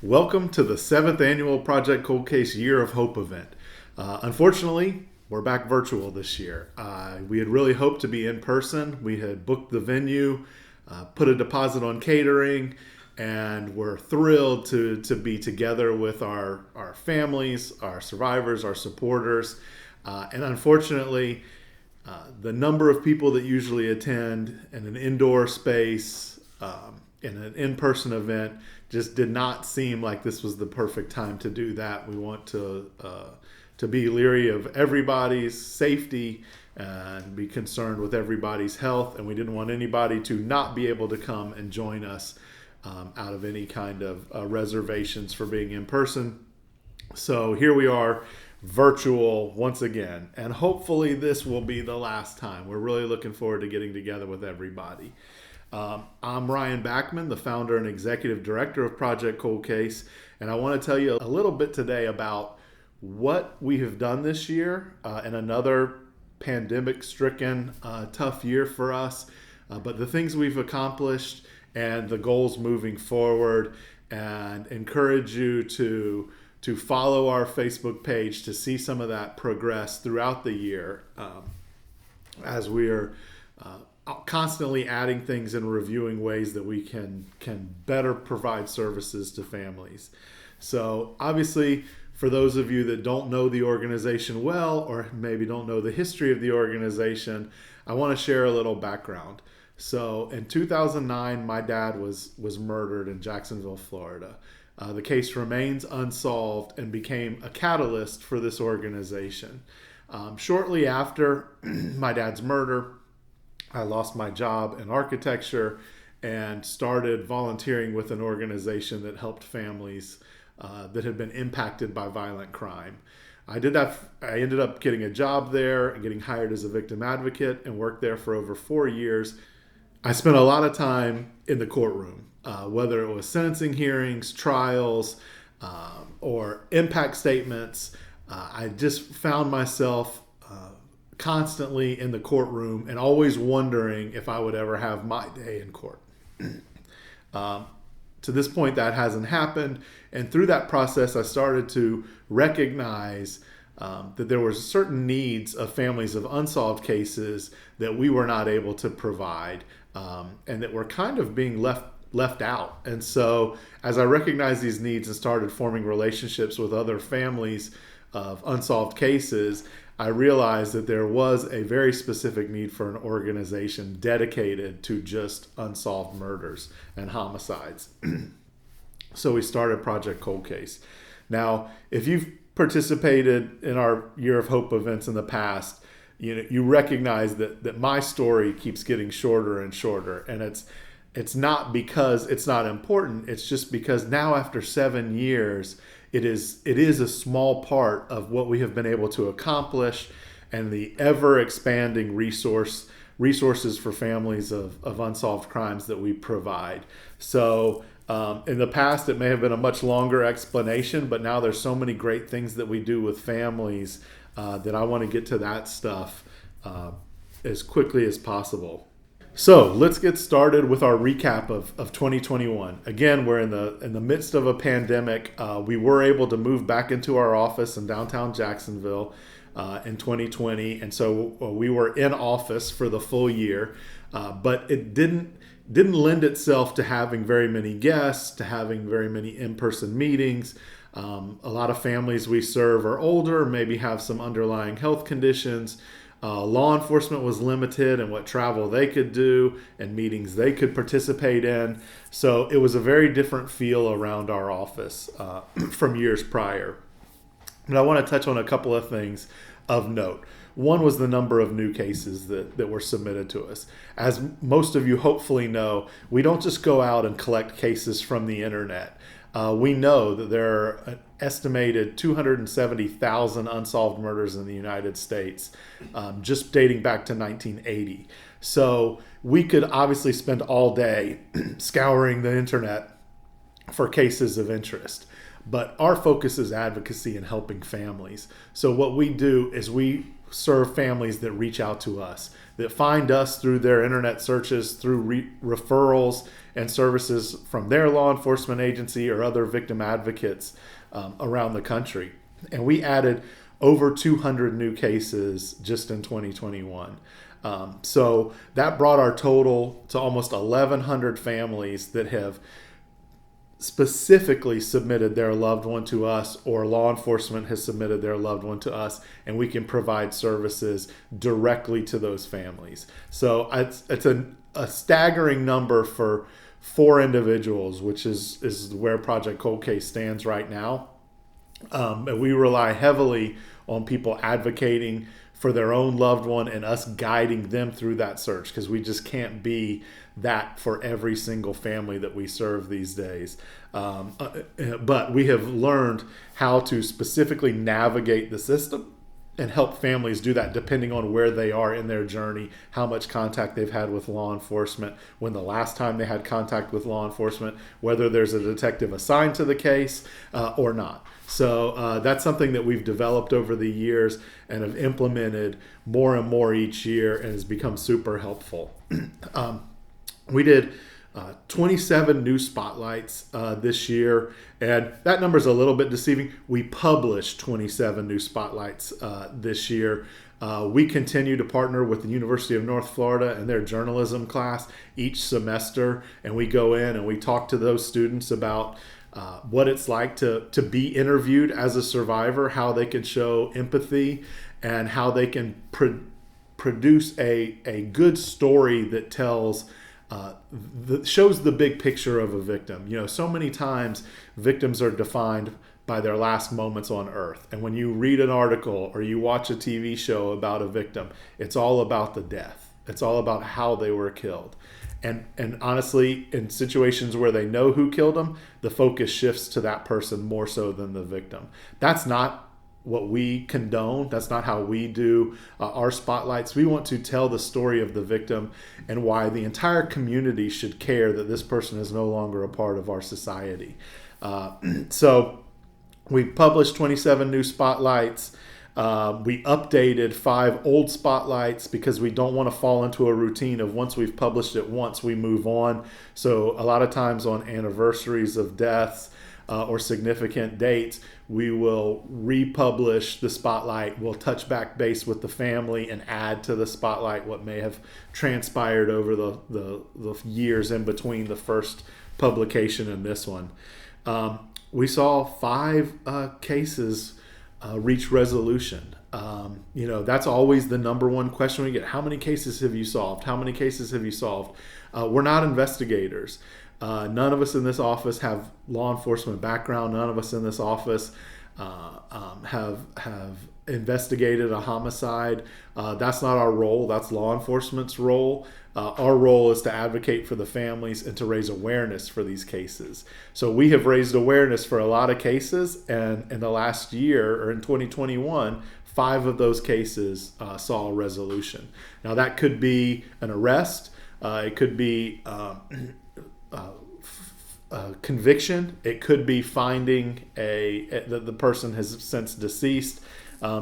Welcome to the 7th annual Project Cold Case Year of Hope event. Unfortunately, we're back virtual this year. We had really hoped to be in person. We had booked the venue, put a deposit on catering, and we're thrilled to be together with our families, our survivors, our supporters. And unfortunately, the number of people that usually attend in an indoor space, in an in-person event, just did not seem like this was the perfect time to do that. We want to be leery of everybody's safety and be concerned with everybody's health, and we didn't want anybody to not be able to come and join us out of any kind of reservations for being in person. So here we are, virtual once again, and hopefully this will be the last time. We're really looking forward to getting together with everybody. I'm Ryan Backman, the founder and executive director of Project Cold Case, and I want to tell you a little bit today about what we have done this year in another pandemic-stricken, tough year for us, but the things we've accomplished and the goals moving forward, and encourage you to follow our Facebook page to see some of that progress throughout the year as we are constantly adding things and reviewing ways that we can better provide services to families. So obviously, for those of you that don't know the organization well, or maybe don't know the history of the organization, I want to share a little background. So in 2009, my dad was murdered in Jacksonville, Florida. The case remains unsolved and became a catalyst for this organization. Shortly after my dad's murder, I lost my job in architecture and started volunteering with an organization that helped families that had been impacted by violent crime. I did that. I ended up getting a job there and getting hired as a victim advocate and worked there for over 4 years. I spent a lot of time in the courtroom, whether it was sentencing hearings, trials, or impact statements. I just found myself constantly in the courtroom and always wondering if I would ever have my day in court. To this point, that hasn't happened. And through that process, I started to recognize that there were certain needs of families of unsolved cases that we were not able to provide, and that were kind of being left out. And so as I recognized these needs and started forming relationships with other families of unsolved cases, I realized that there was a very specific need for an organization dedicated to just unsolved murders and homicides. So we started Project Cold Case. Now, if you've participated in our Year of Hope events in the past, you recognize that my story keeps getting shorter and shorter, and it's not because it's not important. It's just because now, after 7 years, it is a small part of what we have been able to accomplish, and the ever expanding resources for families of unsolved crimes that we provide. So in the past, it may have been a much longer explanation, but now there's so many great things that we do with families that I want to get to that stuff as quickly as possible. So let's get started with our recap of 2021. Again, we're in the midst of a pandemic. We were able to move back into our office in downtown Jacksonville in 2020, and so we were in office for the full year. But it didn't lend itself to having very many guests, to having very many in-person meetings. A lot of families we serve are older, maybe have some underlying health conditions. Law enforcement was limited in what travel they could do and meetings they could participate in. So it was a very different feel around our office from years prior. And I want to touch on a couple of things of note. One was the number of new cases that were submitted to us. As most of you hopefully know, we don't just go out and collect cases from the internet. We know that there are an estimated 270,000 unsolved murders in the United States, just dating back to 1980. So we could obviously spend all day scouring the internet for cases of interest. But our focus is advocacy and helping families. So what we do is we serve families that reach out to us, that find us through their internet searches, through referrals, and services from their law enforcement agency or other victim advocates around the country. And we added over 200 new cases just in 2021. So that brought our total to almost 1,100 families that have specifically submitted their loved one to us, or law enforcement has submitted their loved one to us, and we can provide services directly to those families. So it's a staggering number for 4 individuals, which is where Project Cold Case stands right now. And we rely heavily on people advocating for their own loved one and us guiding them through that search, because we just can't be that for every single family that we serve these days. But we have learned how to specifically navigate the system and help families do that depending on where they are in their journey, how much contact they've had with law enforcement, when the last time they had contact with law enforcement, whether there's a detective assigned to the case or not. So that's something that we've developed over the years and have implemented more and more each year, and has become super helpful. We did 27 new spotlights this year, and that number is a little bit deceiving. We published 27 new spotlights this year. We continue to partner with the University of North Florida and their journalism class each semester, and we go in and we talk to those students about what it's like to be interviewed as a survivor, how they can show empathy, and how they can produce a good story that tells shows the big picture of a victim. You know, so many times victims are defined by their last moments on earth. And when you read an article or you watch a TV show about a victim, it's all about the death. It's all about how they were killed. And honestly, in situations where they know who killed them, the focus shifts to that person more so than the victim. That's not what we condone. That's not how we do our spotlights. We want to tell the story of the victim and why the entire community should care that this person is no longer a part of our society. So we published 27 new spotlights. We updated 5 old spotlights because we don't want to fall into a routine of once we've published it once, we move on. So a lot of times on anniversaries of deaths or significant dates, we will republish the spotlight. We'll touch back base with the family and add to the spotlight what may have transpired over the years in between the first publication and this one. We saw 5 cases reach resolution. That's always the number one question we get. How many cases have you solved? How many cases have you solved? We're not investigators. None of us in this office have law enforcement background. None of us in this office have investigated a homicide. That's not our role. That's law enforcement's role. Our role is to advocate for the families and to raise awareness for these cases. So we have raised awareness for a lot of cases, and in the last year, or in 2021, 5 of those cases saw a resolution. Now that could be an arrest. It could be conviction. It could be finding the person has since deceased.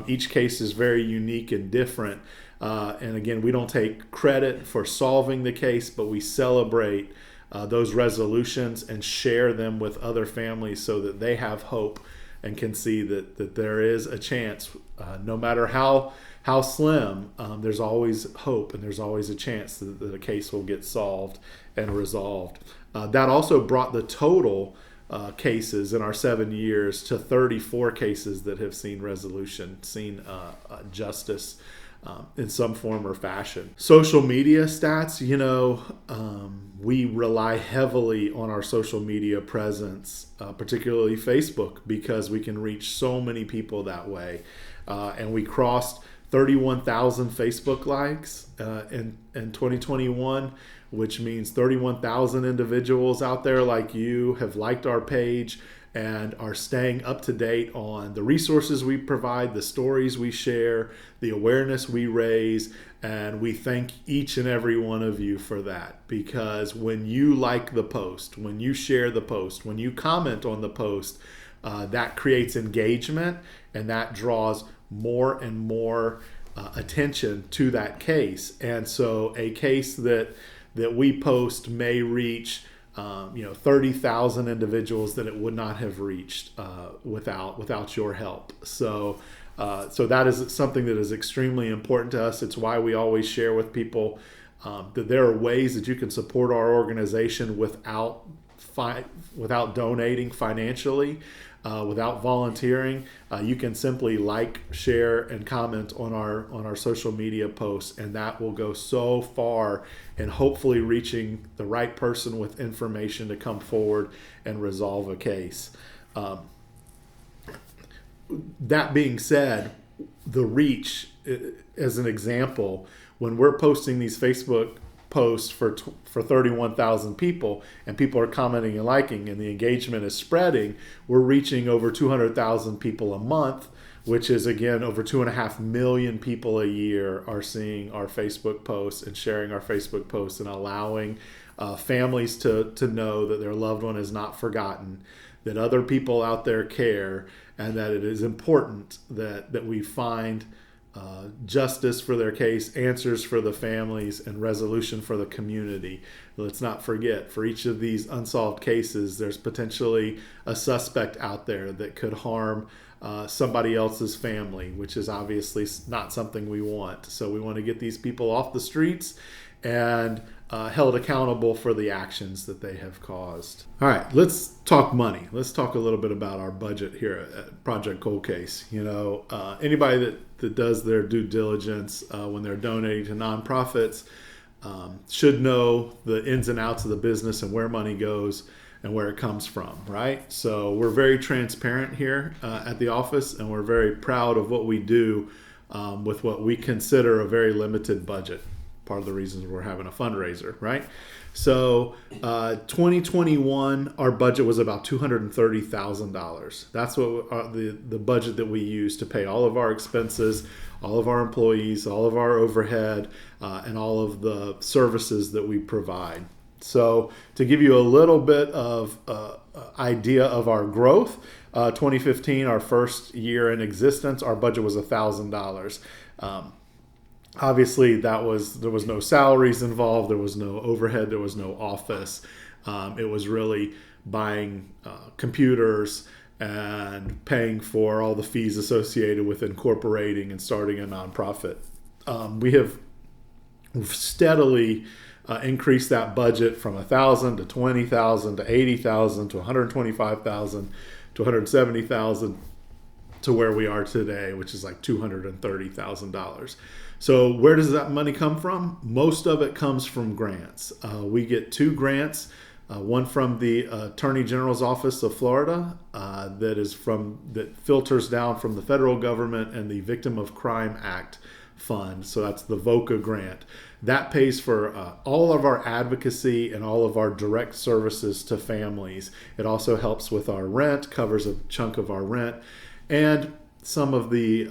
Each case is very unique and different. And again, we don't take credit for solving the case, but we celebrate those resolutions and share them with other families so that they have hope and can see that there is a chance. No matter how slim, there's always hope, and there's always a chance that the case will get solved and resolved. That also brought the total cases in our 7 years to 34 cases that have seen resolution, seen justice in some form or fashion. Social media stats, we rely heavily on our social media presence, particularly Facebook, because we can reach so many people that way. And we crossed 31,000 Facebook likes in 2021, which means 31,000 individuals out there like you have liked our page and are staying up to date on the resources we provide, the stories we share, the awareness we raise, and we thank each and every one of you for that. Because when you like the post, when you share the post, when you comment on the post, that creates engagement, and that draws more and more attention to that case. And so a case that we post may reach 30,000 individuals that it would not have reached without your help. So that is something that is extremely important to us. It's why we always share with people that there are ways that you can support our organization without donating financially, without volunteering. You can simply like, share, and comment on our social media posts, and that will go so far in hopefully reaching the right person with information to come forward and resolve a case. That being said, the reach, as an example, when we're posting these Facebook posts for 31,000 people, and people are commenting and liking, and the engagement is spreading, we're reaching over 200,000 people a month, which is, again, over 2.5 million people a year are seeing our Facebook posts and sharing our Facebook posts, and allowing families to know that their loved one is not forgotten, that other people out there care, and that it is important that we find justice for their case, answers for the families, and resolution for the community. Let's not forget, for each of these unsolved cases, there's potentially a suspect out there that could harm somebody else's family, which is obviously not something we want. So we want to get these people off the streets and held accountable for the actions that they have caused. All right, let's talk money. Let's talk a little bit about our budget here at Project Cold Case. Anybody that does their due diligence when they're donating to nonprofits should know the ins and outs of the business and where money goes and where it comes from, right? So we're very transparent here at the office, and we're very proud of what we do with what we consider a very limited budget. Part of the reasons we're having a fundraiser, right? So 2021, our budget was about $230,000. That's what the budget that we use to pay all of our expenses, all of our employees, all of our overhead, and all of the services that we provide. So to give you a little bit of idea of our growth, 2015, our first year in existence, our budget was $1,000. Obviously, there was no salaries involved, there was no overhead, there was no office. It was really buying computers and paying for all the fees associated with incorporating and starting a nonprofit. We have steadily increased that budget from $1,000 to $20,000 to $80,000 to $125,000 to $170,000 to where we are today, which is like $230,000. So where does that money come from? Most of it comes from grants. We get 2 grants, one from the Attorney General's Office of Florida that filters down from the federal government and the Victim of Crime Act fund. So that's the VOCA grant. That pays for all of our advocacy and all of our direct services to families. It also helps with our rent, covers a chunk of our rent, and some of the,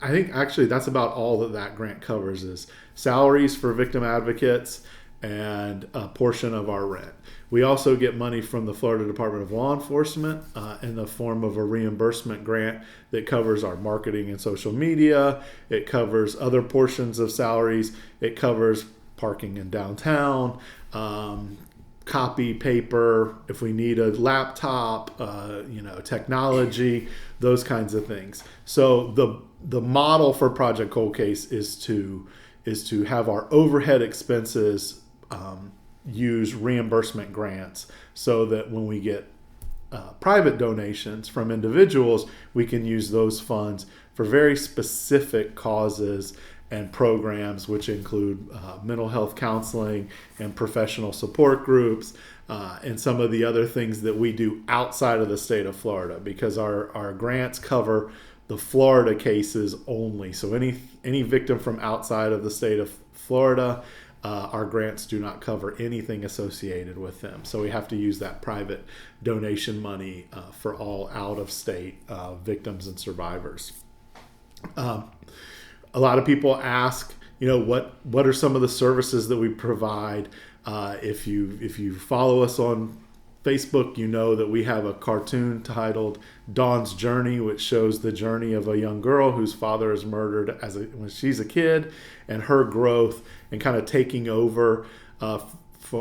I think actually that's about all that grant covers is salaries for victim advocates and a portion of our rent. We also get money from the Florida Department of Law Enforcement in the form of a reimbursement grant that covers our marketing and social media. It covers other portions of salaries. It covers parking in downtown, copy paper, if we need a laptop, technology, those kinds of things. So the model for Project Cold Case is to have our overhead expenses use reimbursement grants, so that when we get private donations from individuals, we can use those funds for very specific causes and programs, which include mental health counseling and professional support groups, and some of the other things that we do outside of the state of Florida, because our grants cover the Florida cases only. So any victim from outside of the state of Florida, our grants do not cover anything associated with them. So we have to use that private donation money for all out-of-state victims and survivors. A lot of people ask, what are some of the services that we provide? If you follow us on Facebook, you know that we have a cartoon titled Dawn's Journey, which shows the journey of a young girl whose father is murdered when she's a kid, and her growth and kind of taking over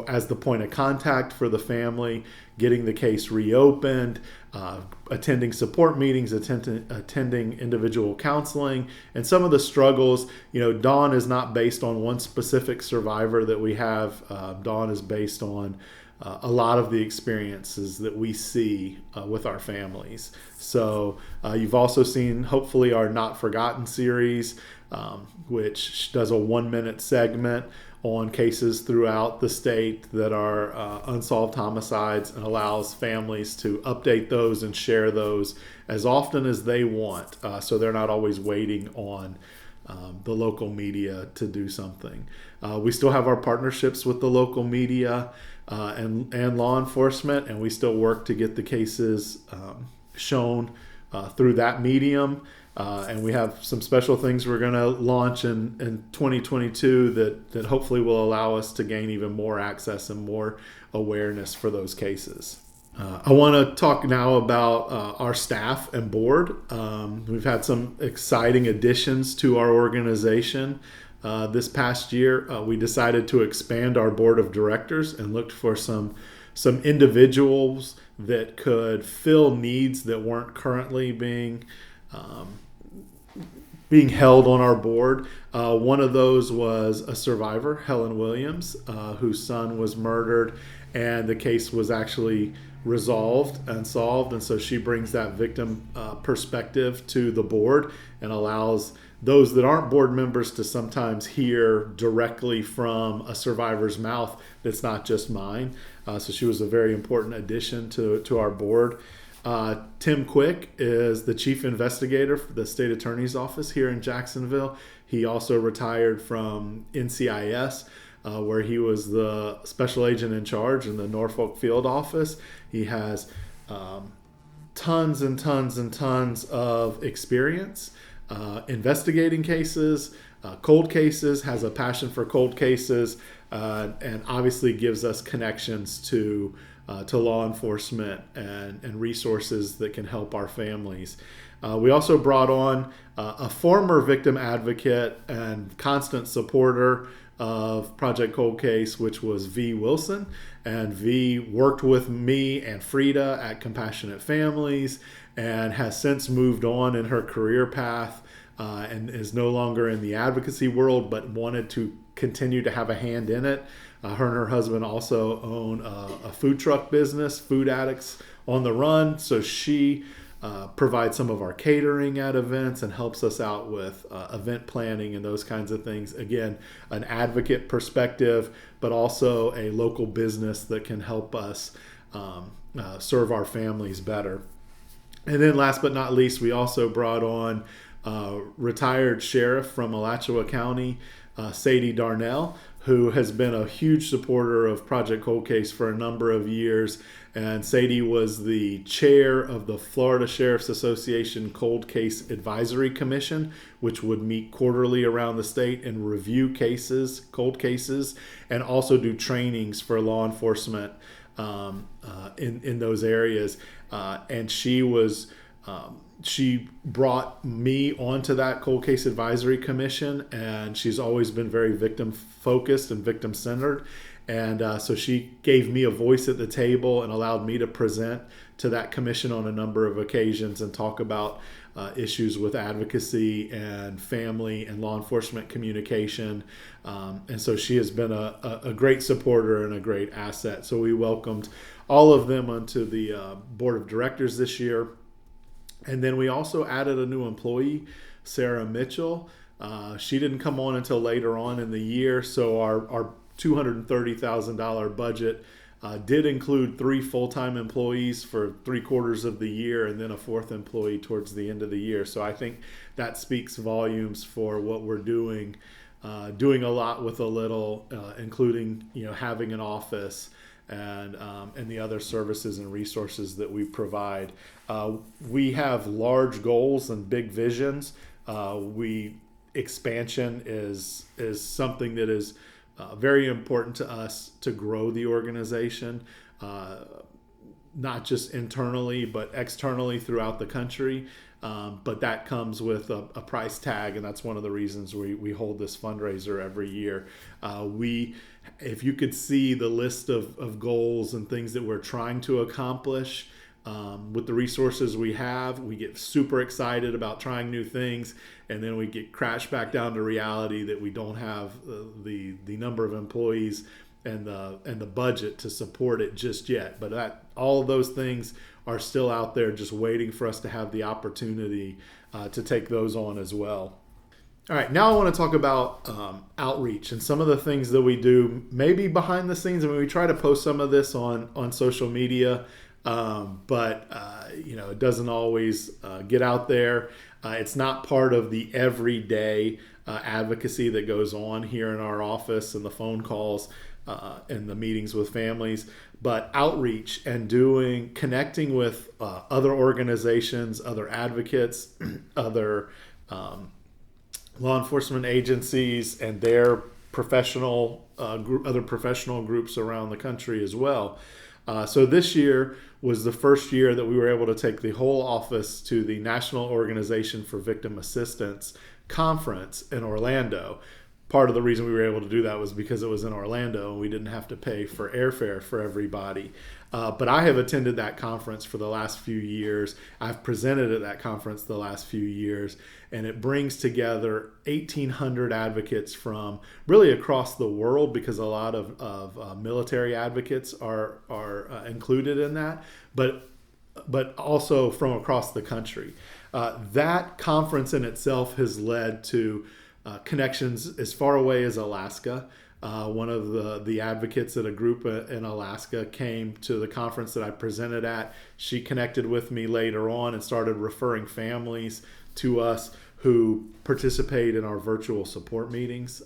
as the point of contact for the family, getting the case reopened, attending support meetings, attending individual counseling, and some of the struggles. Dawn is not based on one specific survivor that we have. Dawn is based on a lot of the experiences that we see with our families. So you've also seen, hopefully, our Not Forgotten series, which does a 1-minute segment on cases throughout the state that are unsolved homicides, and allows families to update those and share those as often as they want, so they're not always waiting on the local media to do something. We still have our partnerships with the local media and law enforcement, and we still work to get the cases shown through that medium. And we have some special things we're going to launch in 2022 that hopefully will allow us to gain even more access and more awareness for those cases. I want to talk now about our staff and board. We've had some exciting additions to our organization. This past year, we decided to expand our board of directors and looked for some individuals that could fill needs that weren't currently being held on our board. One of those was a survivor, Helen Williams, whose son was murdered, and the case was actually resolved and solved. And so she brings that victim perspective to the board and allows those that aren't board members to sometimes hear directly from a survivor's mouth that's not just mine. So she was a very important addition to our board. Tim Quick is the chief investigator for the state attorney's office here in Jacksonville. He also retired from NCIS, where he was the special agent in charge in the Norfolk field office. He has tons and tons and tons of experience investigating cases, cold cases, has a passion for cold cases, and obviously gives us connections to law enforcement and resources that can help our families. We also brought on a former victim advocate and constant supporter of Project Cold Case, which was V. Wilson. And V worked with me and Frida at Compassionate Families and has since moved on in her career path and is no longer in the advocacy world, but wanted to continue to have a hand in it. Her and her husband also own a food truck business, Food Addicts on the Run. So she provides some of our catering at events and helps us out with event planning and those kinds of things. Again, an advocate perspective, but also a local business that can help us serve our families better. And then last but not least, we also brought on retired sheriff from Alachua County, Sadie Darnell, who has been a huge supporter of Project Cold Case for a number of years. And Sadie was the chair of the Florida Sheriff's Association Cold Case Advisory Commission, which would meet quarterly around the state and review cases, cold cases, and also do trainings for law enforcement in those areas. And she brought me onto that Cold Case Advisory Commission, and she's always been very victim focused and victim centered. And so she gave me a voice at the table and allowed me to present to that commission on a number of occasions and talk about issues with advocacy and family and law enforcement communication. And so she has been a great supporter and a great asset. So we welcomed all of them onto the board of directors this year. And then we also added a new employee, Sarah Mitchell. She didn't come on until later on in the year, so our $230,000 budget did include 3 full-time employees for 3/4 of the year and then a 4th employee towards the end of the year. So I think that speaks volumes for what we're doing a lot with a little, including having an office and the other services and resources that we provide. We have large goals and big visions. Expansion is something that is very important to us to grow the organization, not just internally, but externally throughout the country. But that comes with a price tag, and that's one of the reasons we hold this fundraiser every year. We if you could see the list of goals and things that we're trying to accomplish with the resources we have, we get super excited about trying new things, and then we get crashed back down to reality that we don't have the number of employees and the budget to support it just yet. But all of those things are still out there, just waiting for us to have the opportunity to take those on as well. All right, now I want to talk about outreach and some of the things that we do, maybe behind the scenes. I mean, we try to post some of this on social media, but it doesn't always get out there. It's not part of the everyday advocacy that goes on here in our office and the phone calls and the meetings with families. But outreach and connecting with other organizations, other advocates, other law enforcement agencies, and their other professional groups around the country as well. So this year was the first year that we were able to take the whole office to the National Organization for Victim Assistance conference in Orlando. Part of the reason we were able to do that was because it was in Orlando and we didn't have to pay for airfare for everybody. But I have attended that conference for the last few years. I've presented at that conference the last few years, and it brings together 1,800 advocates from really across the world, because a lot of military advocates are included in that, but also from across the country. That conference in itself has led to connections as far away as Alaska. One of the advocates at a group in Alaska came to the conference that I presented at. She connected with me later on and started referring families to us who participate in our virtual support meetings,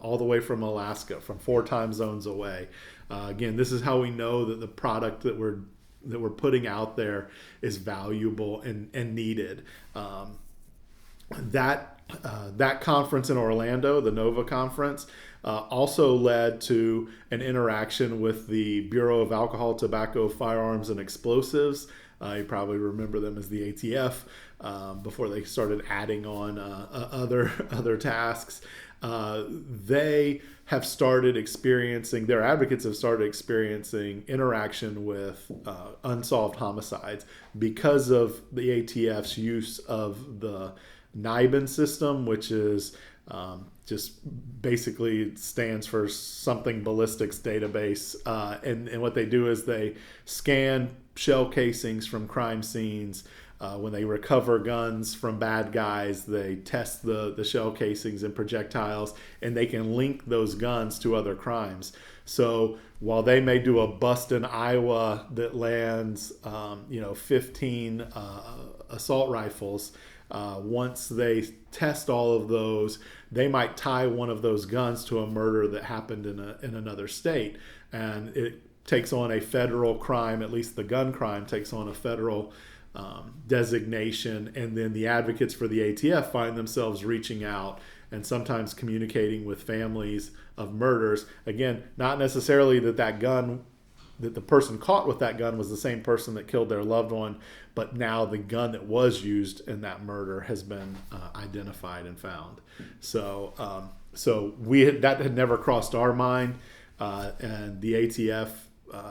all the way from Alaska, from 4 time zones away. Again, this is how we know that the product that we're putting out there is valuable and needed. That conference in Orlando, the NOVA conference, also led to an interaction with the Bureau of Alcohol, Tobacco, Firearms, and Explosives. You probably remember them as the ATF before they started adding on other tasks. They have started experiencing, their advocates have started experiencing interaction with unsolved homicides because of the ATF's use of the NIBIN system, which is just basically stands for something ballistics database. And what they do is they scan shell casings from crime scenes. When they recover guns from bad guys, they test the shell casings and projectiles, and they can link those guns to other crimes. So while they may do a bust in Iowa that lands 15 assault rifles, once they test all of those, they might tie one of those guns to a murder that happened in another state, and it takes on a federal crime. At least the gun crime takes on a federal designation, and then the advocates for the ATF find themselves reaching out and sometimes communicating with families of murders. Again, not necessarily that the person caught with that gun was the same person that killed their loved one, but now the gun that was used in that murder has been identified and found. So that had never crossed our mind, and the ATF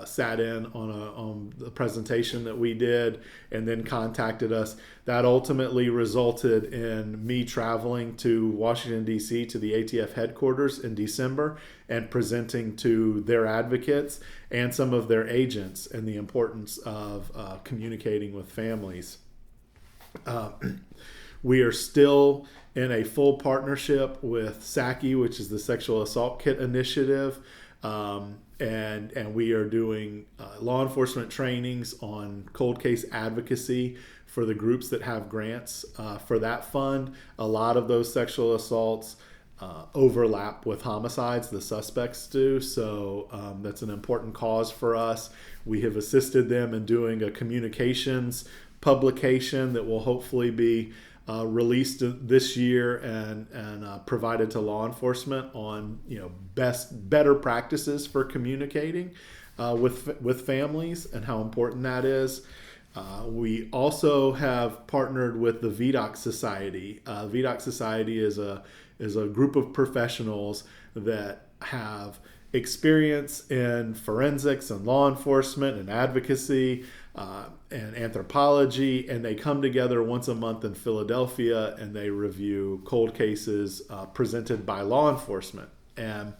sat in on the presentation that we did and then contacted us. That ultimately resulted in me traveling to Washington, D.C. to the ATF headquarters in December and presenting to their advocates and some of their agents and the importance of communicating with families. We are still in a full partnership with SACI, which is the Sexual Assault Kit Initiative. And we are doing law enforcement trainings on cold case advocacy for the groups that have grants for that fund. A lot of those sexual assaults overlap with homicides, the suspects do. So that's an important cause for us. We have assisted them in doing a communications publication that will hopefully be released this year and provided to law enforcement on better practices for communicating with families and how important that is. We also have partnered with the VDOC Society. VDOC Society is a group of professionals that have experience in forensics and law enforcement and advocacy and anthropology, and they come together once a month in Philadelphia and they review cold cases presented by law enforcement. And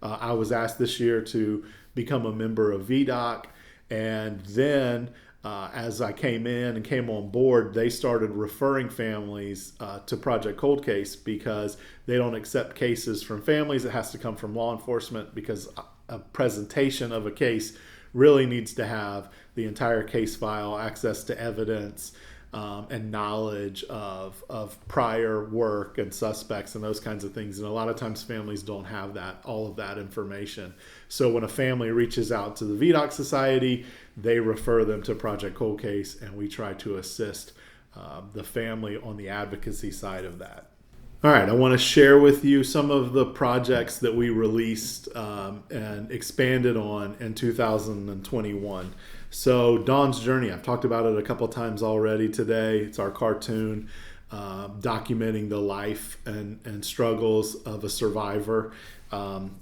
I was asked this year to become a member of VDOC, and then as I came in and came on board, they started referring families to Project Cold Case because they don't accept cases from families. It has to come from law enforcement because a presentation of a case really needs to have the entire case file, access to evidence, and knowledge of prior work and suspects and those kinds of things. And a lot of times families don't have all of that information. So when a family reaches out to the VDOC Society, they refer them to Project Cold Case, and we try to assist the family on the advocacy side of that. All right, I want to share with you some of the projects that we released and expanded on in 2021. So Dawn's Journey, I've talked about it a couple times already today. It's our cartoon documenting the life and struggles of a survivor.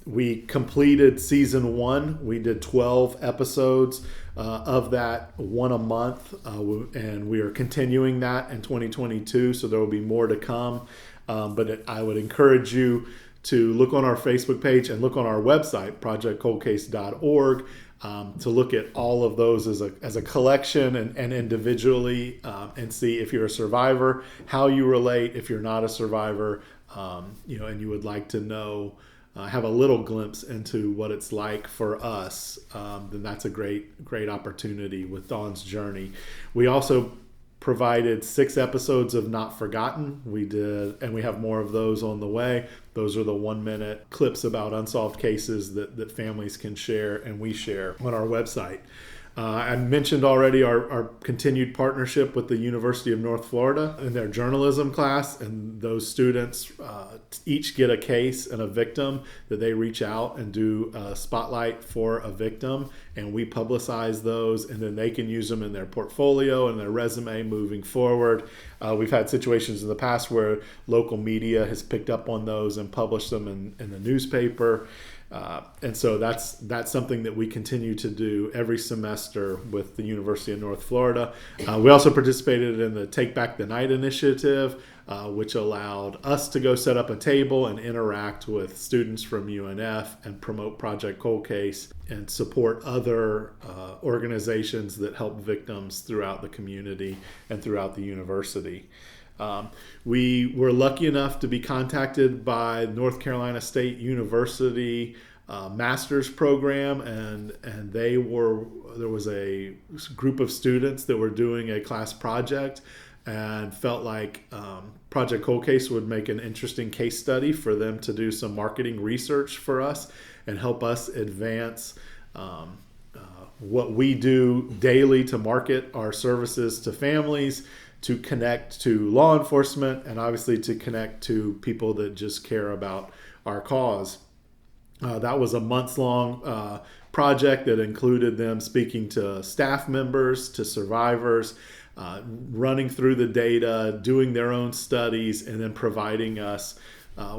We completed season 1. We did 12 episodes of that, one a month, and we are continuing that in 2022, so there will be more to come. But I would encourage you to look on our Facebook page and look on our website, projectcoldcase.org, to look at all of those as a collection and individually, and see if you're a survivor, how you relate. If you're not a survivor, and you would like to know, have a little glimpse into what it's like for us, then that's a great opportunity with Dawn's Journey. We also provided 6 episodes of Not Forgotten. We did, and we have more of those on the way. Those are the 1-minute clips about unsolved cases that families can share and we share on our website. I mentioned already our continued partnership with the University of North Florida in their journalism class, and those students each get a case and a victim that they reach out and do a spotlight for a victim, and we publicize those, and then they can use them in their portfolio and their resume moving forward. We've had situations in the past where local media has picked up on those and published them in the newspaper. And so that's something that we continue to do every semester with the University of North Florida. We also participated in the Take Back the Night initiative, which allowed us to go set up a table and interact with students from UNF and promote Project Cold Case and support other organizations that help victims throughout the community and throughout the university. We were lucky enough to be contacted by North Carolina State University master's program, and there was a group of students that were doing a class project and felt like Project Cold Case would make an interesting case study for them to do some marketing research for us and help us advance what we do daily to market our services to families, to connect to law enforcement, and obviously to connect to people that just care about our cause. That was a months-long project that included them speaking to staff members, to survivors, running through the data, doing their own studies, and then providing us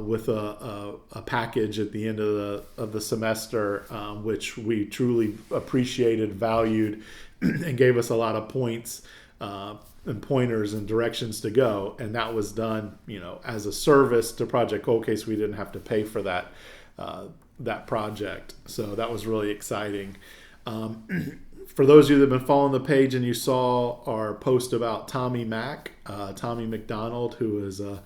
with a package at the end of the semester, which we truly appreciated, valued, and gave us a lot of points and pointers and directions to go. And that was done, as a service to Project Cold Case. We didn't have to pay for that project. So that was really exciting. For those of you that have been following the page and you saw our post about Tommy McDonald, who is a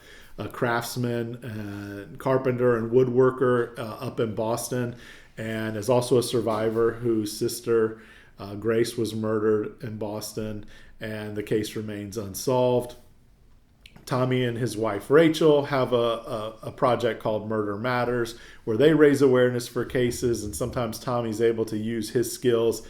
craftsman and carpenter and woodworker up in Boston, and is also a survivor whose sister Grace was murdered in Boston, and the case remains unsolved. Tommy and his wife Rachel have a project called Murder Matters, where they raise awareness for cases, and sometimes Tommy's able to use his skills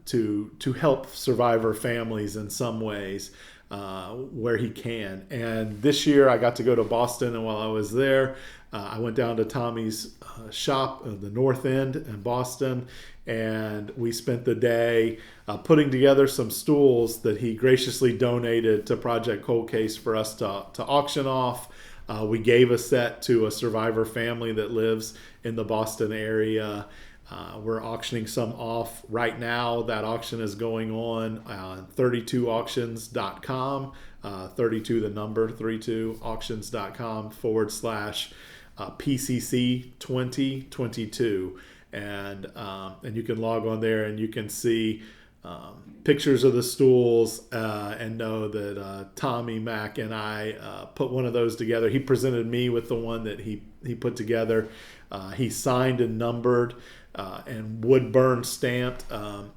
to help survivor families in some ways where he can. And this year I got to go to Boston, and while I was there, I went down to Tommy's shop at the North End in Boston, and we spent the day putting together some stools that he graciously donated to Project Cold Case for us to auction off. We gave a set to a survivor family that lives in the Boston area. We're auctioning some off right now. That auction is going on 32auctions.com, 32 the number 32auctions.com /PCC 2022. And you can log on there and you can see pictures of the stools and know that Tommy Mack and I put one of those together. He presented me with the one that he put together. He signed and numbered and wood burn stamped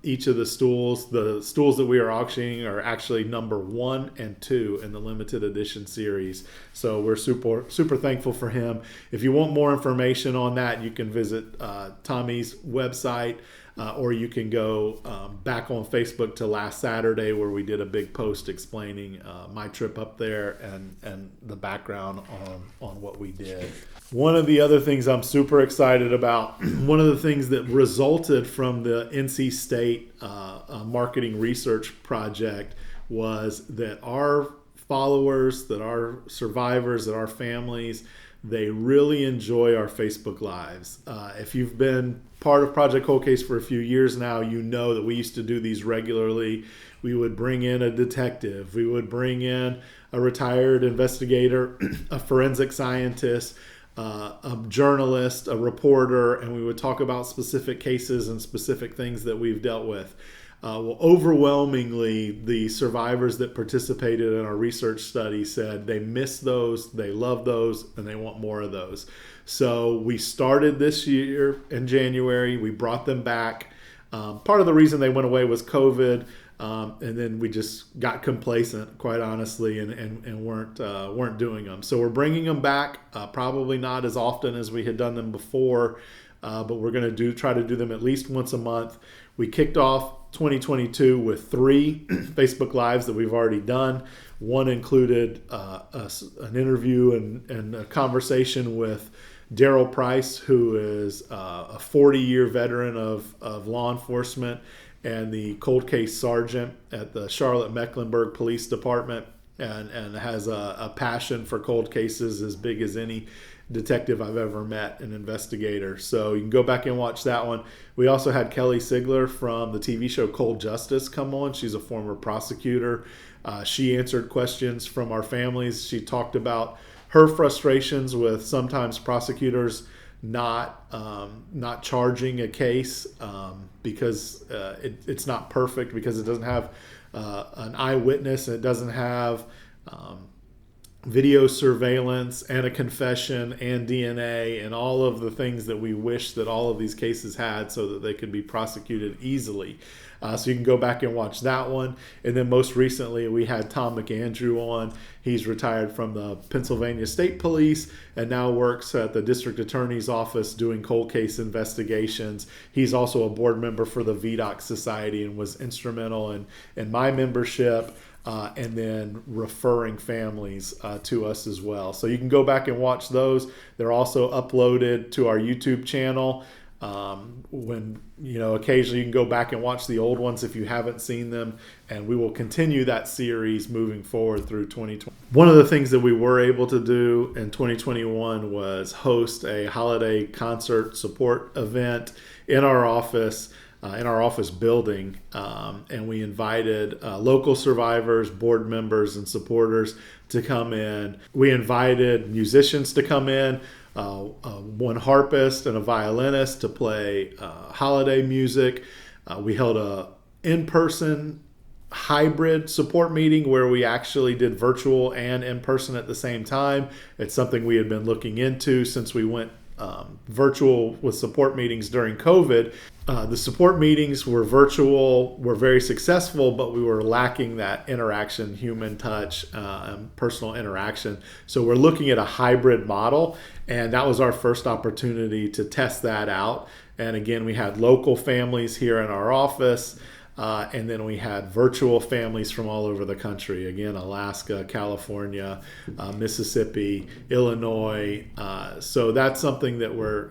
each of the stools. The stools that we are auctioning are actually number 1 and 2 in the limited edition series. So we're super thankful for him. If you want more information on that, you can visit Tommy's website. Or you can go back on Facebook to last Saturday, where we did a big post explaining my trip up there and the background on what we did. One of the other things I'm super excited about, one of the things that resulted from the NC State marketing research project, was that our followers, that our survivors, that our families, they really enjoy our Facebook Lives. If you've been part of Project Cold Case for a few years now, you know that we used to do these regularly. We would bring in a detective. We would bring in a retired investigator, a forensic scientist, a journalist, a reporter, and we would talk about specific cases and specific things that we've dealt with. Well, overwhelmingly, the survivors that participated in our research study said they miss those, they love those, and they want more of those. So we started this year in January. We brought them back. Part of the reason they went away was COVID, and then we just got complacent, quite honestly, and weren't doing them. So we're bringing them back, probably not as often as we had done them before, but we're going to try to do them at least once a month. We kicked off 2022 with 3 Facebook Lives that we've already done. One included an interview and a conversation with Daryl Price, who is a 40-year veteran of law enforcement and the cold case sergeant at the Charlotte-Mecklenburg Police Department, and has a passion for cold cases as big as any detective I've ever met, an investigator. So you can go back and watch that one. We also had Kelly Sigler from the TV show Cold Justice come on. She's a former prosecutor. She answered questions from our families. She talked about her frustrations with sometimes prosecutors not charging a case because it's not perfect, because it doesn't have an eyewitness, and it doesn't have video surveillance and a confession and DNA and all of the things that we wish that all of these cases had, so that they could be prosecuted easily. So you can go back and watch that one. And then most recently, we had Tom McAndrew on. He's retired from the Pennsylvania State Police and now works at the District Attorney's Office doing cold case investigations. He's also a board member for the VDOC Society and was instrumental in my membership. And then referring families to us as well. So you can go back and watch those. They're also uploaded to our YouTube channel. Occasionally you can go back and watch the old ones if you haven't seen them, and we will continue that series moving forward through 2020. One of the things that we were able to do in 2021 was host a holiday concert support event in our office building, and we invited local survivors, board members, and supporters to come in. We invited musicians to come in, one harpist and a violinist to play holiday music. We held a in-person hybrid support meeting where we actually did virtual and in-person at the same time. It's something we had been looking into since we went virtual with support meetings during COVID. The support meetings were virtual, were very successful, but we were lacking that interaction, human touch, and personal interaction. So we're looking at a hybrid model, and that was our first opportunity to test that out. And again, we had local families here in our office, and then we had virtual families from all over the country. Again, Alaska, California, Mississippi, Illinois. So that's something that we're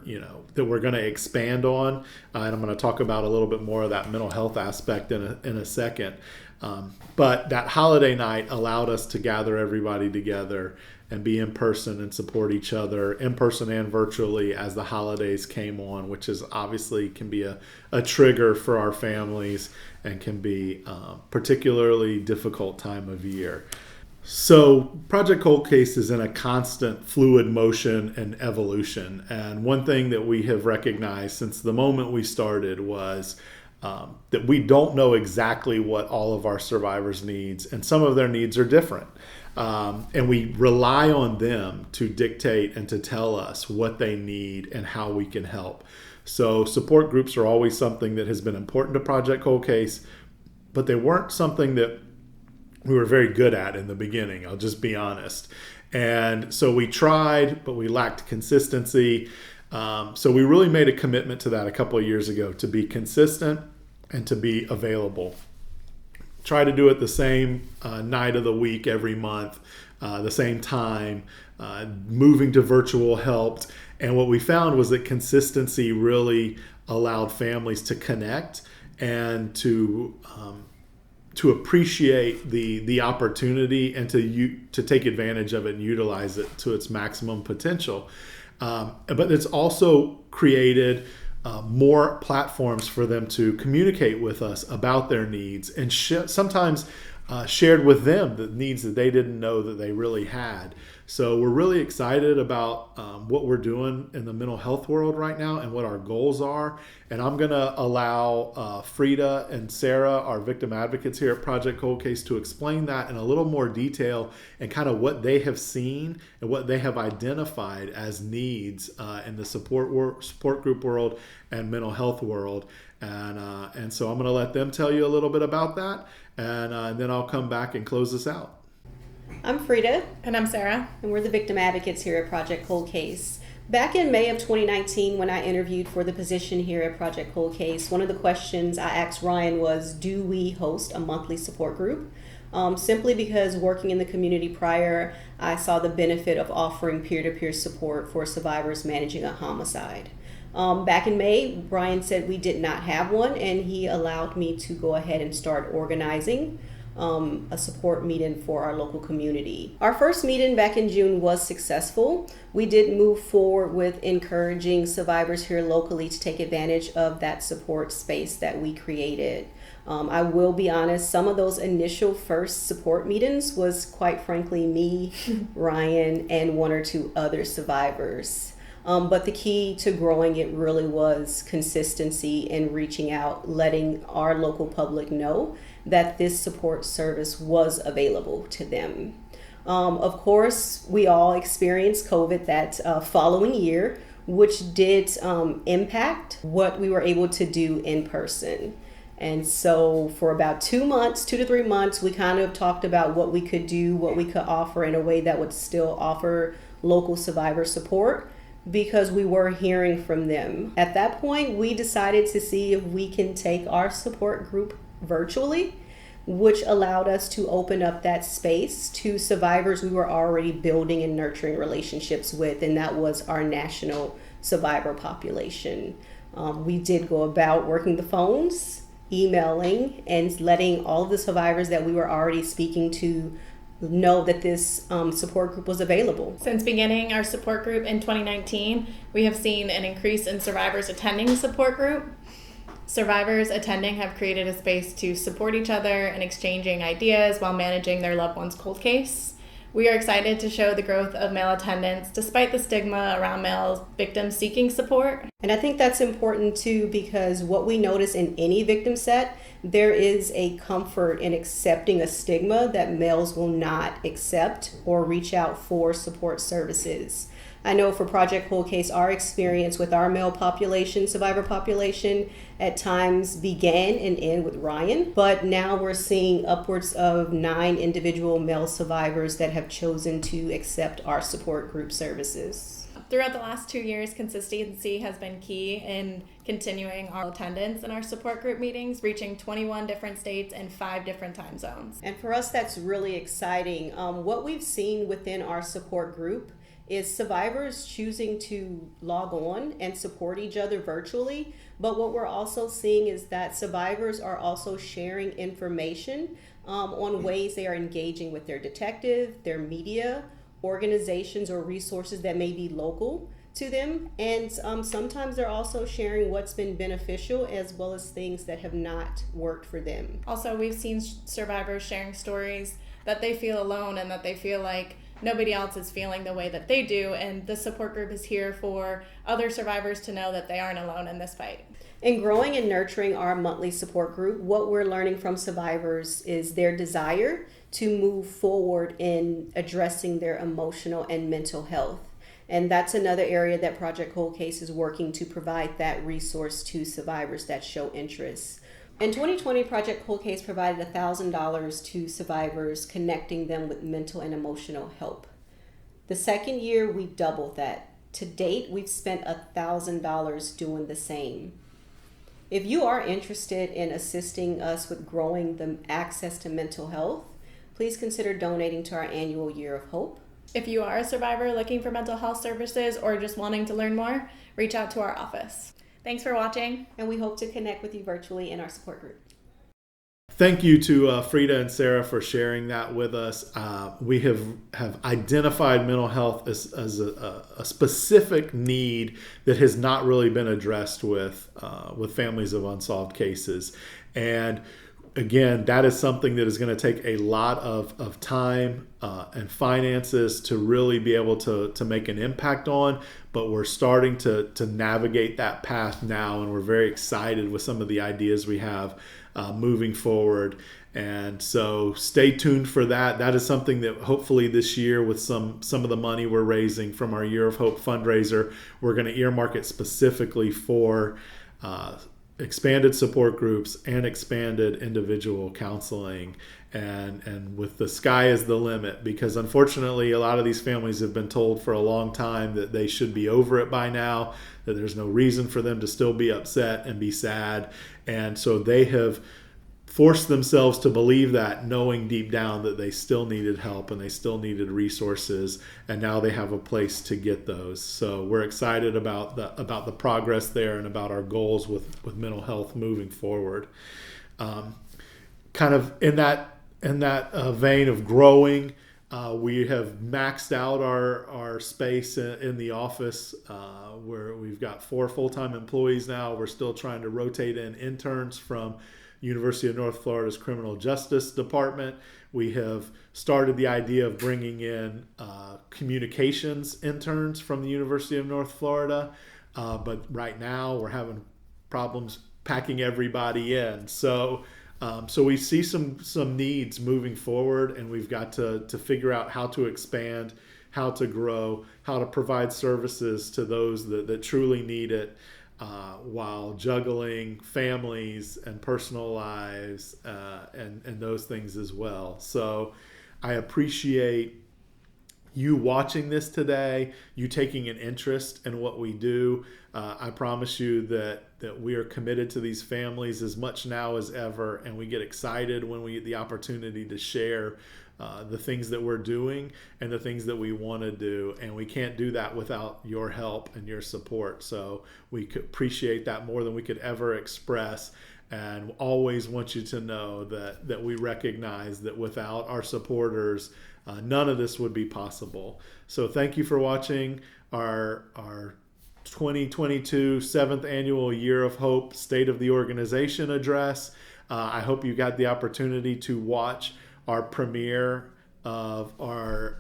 going to expand on, and I'm going to talk about a little bit more of that mental health aspect in a second. But that holiday night allowed us to gather everybody together and be in person and support each other in person and virtually as the holidays came on, which is obviously can be a trigger for our families and can be a particularly difficult time of year. So Project Cold Case is in a constant fluid motion and evolution. And one thing that we have recognized since the moment we started was that we don't know exactly what all of our survivors' needs, and some of their needs are different. And we rely on them to dictate and to tell us what they need and how we can help. So support groups are always something that has been important to Project Cold Case, but they weren't something that we were very good at in the beginning, I'll just be honest. And so we tried, but we lacked consistency. So we really made a commitment to that a couple of years ago, to be consistent and to be available. Try to do it the same night of the week every month, the same time. Moving to virtual helped. And what we found was that consistency really allowed families to connect and to appreciate the opportunity and to take advantage of it and utilize it to its maximum potential. But it's also created more platforms for them to communicate with us about their needs, and sometimes shared with them the needs that they didn't know that they really had. So we're really excited about what we're doing in the mental health world right now and what our goals are. And I'm going to allow Frida and Sarah, our victim advocates here at Project Cold Case, to explain that in a little more detail and kind of what they have seen and what they have identified as needs in the support group world and mental health world. And so I'm going to let them tell you a little bit about that, and then I'll come back and close this out. I'm Frida. And I'm Sarah. And we're the victim advocates here at Project Cold Case. Back in May of 2019, when I interviewed for the position here at Project Cold Case, one of the questions I asked Ryan was, do we host a monthly support group? Simply because working in the community prior, I saw the benefit of offering peer-to-peer support for survivors managing a homicide. Back in May, Brian said we did not have one, and he allowed me to go ahead and start organizing a support meeting for our local community. Our first meeting back in June was successful. We did move forward with encouraging survivors here locally to take advantage of that support space that we created. I will be honest, some of those initial first support meetings was quite frankly me, Ryan, and one or two other survivors. But the key to growing it really was consistency and reaching out, letting our local public know that this support service was available to them. Of course, we all experienced COVID that following year, which did impact what we were able to do in person. And so for about 2 to 3 months, we kind of talked about what we could do, what we could offer in a way that would still offer local survivor support, because we were hearing from them. At that point, we decided to see if we can take our support group virtually, which allowed us to open up that space to survivors we were already building and nurturing relationships with, and that was our national survivor population. We did go about working the phones, emailing, and letting all of the survivors that we were already speaking to know that this support group was available. Since beginning our support group in 2019, we have seen an increase in survivors attending the support group. Survivors attending have created a space to support each other and exchanging ideas while managing their loved one's cold case. We are excited to show the growth of male attendance despite the stigma around male victims seeking support. And I think that's important too, because what we notice in any victim set, there is a comfort in accepting a stigma that males will not accept or reach out for support services. I know for Project Cold Case, our experience with our male population, survivor population, at times began and ended with Ryan, but now we're seeing upwards of 9 individual male survivors that have chosen to accept our support group services. Throughout the last 2 years, consistency has been key in continuing our attendance in our support group meetings, reaching 21 different states and 5 different time zones. And for us, that's really exciting. What we've seen within our support group is survivors choosing to log on and support each other virtually. But what we're also seeing is that survivors are also sharing information on ways they are engaging with their detective, their media, organizations or resources that may be local to them, and sometimes they're also sharing what's been beneficial as well as things that have not worked for them. Also, we've seen survivors sharing stories that they feel alone and that they feel like nobody else is feeling the way that they do, and the support group is here for other survivors to know that they aren't alone in this fight. In growing and nurturing our monthly support group, what we're learning from survivors is their desire to move forward in addressing their emotional and mental health. And that's another area that Project Cold Case is working to provide that resource to survivors that show interest. In 2020, Project Cold Case provided $1,000 to survivors, connecting them with mental and emotional help. The second year, we doubled that. To date, we've spent $1,000 doing the same. If you are interested in assisting us with growing the access to mental health, please consider donating to our annual Year of Hope. If you are a survivor looking for mental health services or just wanting to learn more, reach out to our office. Thanks for watching. And we hope to connect with you virtually in our support group. Thank you to Frida and Sarah for sharing that with us. We have identified mental health as a specific need that has not really been addressed with families of unsolved cases. And again, that is something that is going to take a lot of time and finances to really be able to make an impact on, but we're starting to navigate that path now, and we're very excited with some of the ideas we have moving forward. And so stay tuned for that. That is something that hopefully this year, with some of the money we're raising from our Year of Hope fundraiser, we're going to earmark it specifically for expanded support groups and expanded individual counseling, and with the sky is the limit, because unfortunately a lot of these families have been told for a long time that they should be over it by now, that there's no reason for them to still be upset and be sad, and so they have forced themselves to believe that, knowing deep down that they still needed help and they still needed resources, and now they have a place to get those. So we're excited about the progress there and about our goals with mental health moving forward. Kind of in that vein of growing, we have maxed out our space in the office, where we've got 4 full-time employees now. We're still trying to rotate in interns from University of North Florida's Criminal Justice Department. We have started the idea of bringing in communications interns from the University of North Florida, but right now we're having problems packing everybody in. So we see some needs moving forward, and we've got to figure out how to expand, how to grow, how to provide services to those that truly need it, while juggling families and personal lives and those things as well. So I appreciate you watching this today, you taking an interest in what we do. I promise you that we are committed to these families as much now as ever, and we get excited when we get the opportunity to share the things that we're doing and the things that we want to do, and we can't do that without your help and your support. So we could appreciate that more than we could ever express, and always want you to know that we recognize that without our supporters, none of this would be possible. So thank you for watching our 2022 7th Annual Year of Hope State of the Organization address. I hope you got the opportunity to watch our premiere of our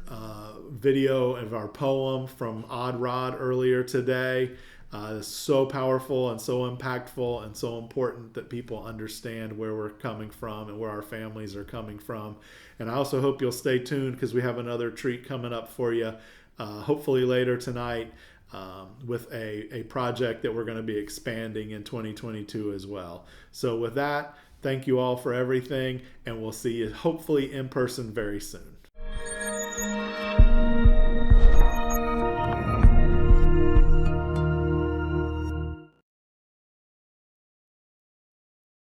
video of our poem from Odd Rod earlier today. It's so powerful and so impactful and so important that people understand where we're coming from and where our families are coming from. And I also hope you'll stay tuned, because we have another treat coming up for you, hopefully later tonight, with a project that we're going to be expanding in 2022 as well. So with that, thank you all for everything, and we'll see you hopefully in person very soon.